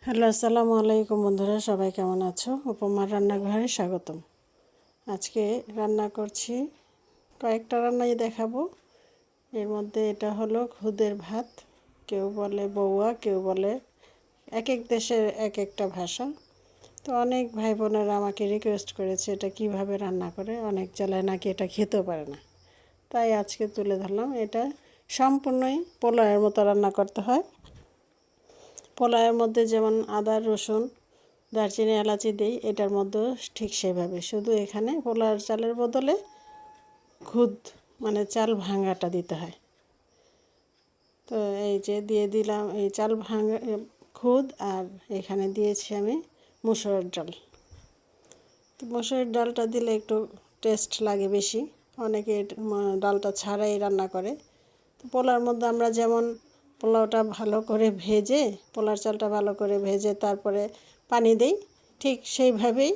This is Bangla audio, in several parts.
হ্যালো, আসসালামু আলাইকুম বন্ধুরা, সবাই কেমন আছো? উপমার রান্নাঘরে স্বাগতম। আজকে রান্না করছি, কয়েকটা রান্নাই দেখাবো। এর মধ্যে এটা হলো খুদের ভাত, কেউ বলে বৌয়া, কেউ বলে, এক এক দেশের এক একটা ভাষা। তো অনেক ভাই বোনেরা আমাকে রিকোয়েস্ট করেছে এটা কিভাবে রান্না করে, অনেক জেলায় নাকি এটা খেতেও পারে না। তাই আজকে তুলে ধরলাম। এটা সম্পূর্ণই পোলাওয়ের মতো রান্না করতে হয়। পোলাওয়ের মধ্যে যেমন আদা রসুন দারচিনি এলাচি দিই, এটার মধ্যেও ঠিক সেভাবে, শুধু এখানে পোলাওয়ের চালের বদলে খুদ মানে চাল ভাঙাটা দিতে হয়। তো এই যে দিয়ে দিলাম এই চাল ভাঙা খুদ, আর এখানে দিয়েছি আমি মুসুরের ডাল। তো মুসুরের ডালটা দিলে একটু টেস্ট লাগে বেশি, অনেকে ডালটা ছাড়াই রান্না করে। তো পোলাওর মধ্যে আমরা যেমন পোলাওটা ভালো করে ভেজে, পোলার চালটা ভালো করে ভেজে তারপরে পানি দেই, ঠিক সেইভাবেই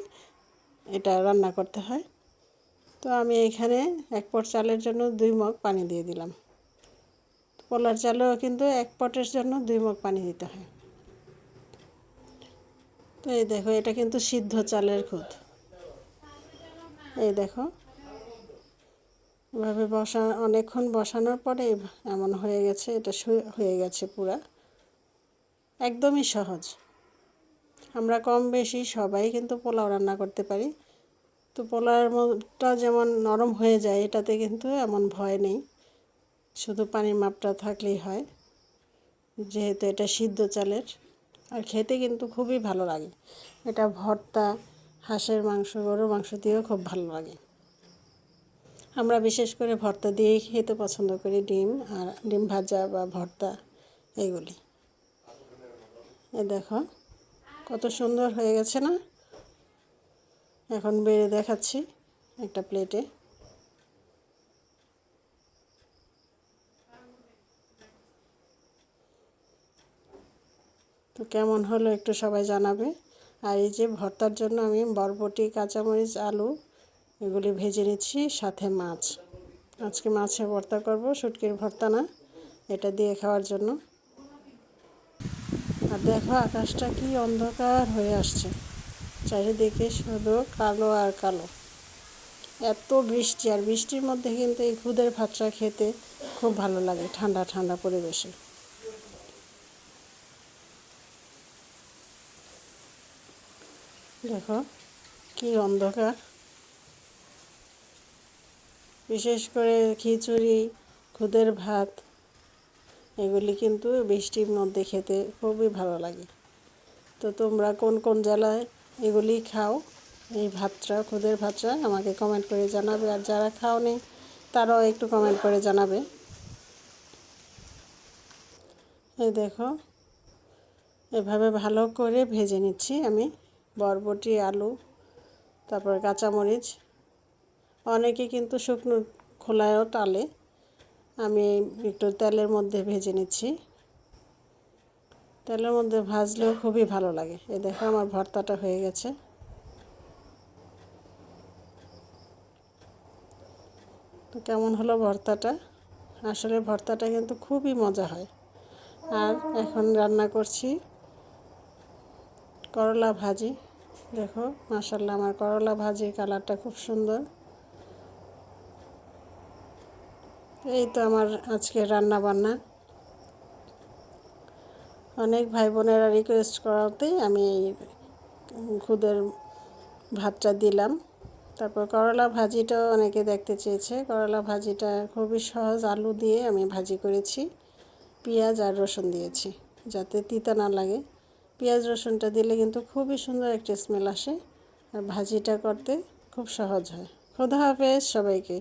এটা রান্না করতে হয়। তো আমি এখানে এক পট চালের জন্য 2 মগ পানি দিয়ে দিলাম। পোলার চালেও কিন্তু এক পটের জন্য 2 মগ পানি দিতে হয়। তো এই দেখো, এটা কিন্তু সিদ্ধ চালের খুদ। এই দেখো, এভাবে অনেকক্ষণ বসানোর পরে এমন হয়ে গেছে, এটা হয়ে গেছে পুরা। একদমই সহজ, আমরা কম বেশি সবাই কিন্তু পোলাও রান্না করতে পারি। তো পোলাওটা যেমন নরম হয়ে যায়, এটাতে কিন্তু এমন ভয় নেই, শুধু পানির মাপটা থাকলেই হয়, যেহেতু এটা সিদ্ধ চালের। আর খেতে কিন্তু খুবই ভালো লাগে। এটা ভর্তা, হাঁসের মাংস, গরুর মাংস দিয়েও খুব ভালো লাগে। আমরা বিশেষ করে ভর্তা দিয়েই খেতে পছন্দ করি, ডিম আর ডিম ভাজা বা ভর্তা এইগুলি। এ দেখো কত সুন্দর হয়ে গেছে না? এখন বেড়ে দেখাচ্ছি একটা প্লেটে। তো কেমন হলো একটু সবাই জানাবে। আর এই যে ভর্তার জন্য আমি বরবটি, কাঁচামরিচ, আলু এগুলি ভেজে নিচ্ছি, সাথে মাছ। আজকে মাছের ভর্তা করব, শুটকির ভর্তা না, এটা দিয়ে খাওয়ার জন্য। আর দেখো আকাশটা কি অন্ধকার হয়ে আসছে, চারিদিকে শুধু কালো আর কালো। এত বৃষ্টি, আর বৃষ্টির মধ্যে কিন্তু এই খুদের ভাতটা খেতে খুব ভালো লাগে ঠান্ডা ঠান্ডা পরিবেশে। দেখো কি অন্ধকার। বিশেষ করে খিচুড়ি, খুদের ভাত এগুলি কিন্তু বৃষ্টির মধ্যে খেতে খুবই ভালো লাগে। তো তোমরা কোন কোন জেলায় এগুলি খাও, এই ভাতটা, খুদের ভাতটা আমাকে কমেন্ট করে জানাবে। আর যারা খাওনি তারাও একটু কমেন্ট করে জানাবে। এই দেখো, এভাবে ভালো করে ভেজে নিচ্ছি আমি বরবটি, আলু, তারপর কাঁচামরিচ। অনেকে কিন্তু শুকনো খোলায়ও টালে, আমি একটু তেলের মধ্যে ভেজে নিচ্ছি। তেলের মধ্যে ভাজলেও খুবই ভালো লাগে। এই দেখো আমার ভর্তাটা হয়ে গেছে। তো কেমন হলো ভর্তাটা? আসলে ভর্তাটা কিন্তু খুবই মজা হয়। আর এখন রান্না করছি করলা ভাজি। দেখো মাশাআল্লাহ, আমার করলা ভাজির কালারটা খুব সুন্দর। এই তো আমার আজকে রান্না বান্না। অনেক ভাই বোনেরা রিকোয়েস্ট করাতেই আমি এই খুদের ভাতটা দিলাম। তারপর করলা ভাজিটাও অনেকে দেখতে চেয়েছে। করলা ভাজিটা খুবই সহজ, আলু দিয়ে আমি ভাজি করেছি, পেঁয়াজ আর রসুন দিয়েছি যাতে তিতা না লাগে। পেঁয়াজ রসুনটা দিলে কিন্তু খুবই সুন্দর একটা স্মেল আসে, আর ভাজিটা করতে খুব সহজ হয়। খোদা হাফেজ সবাইকে।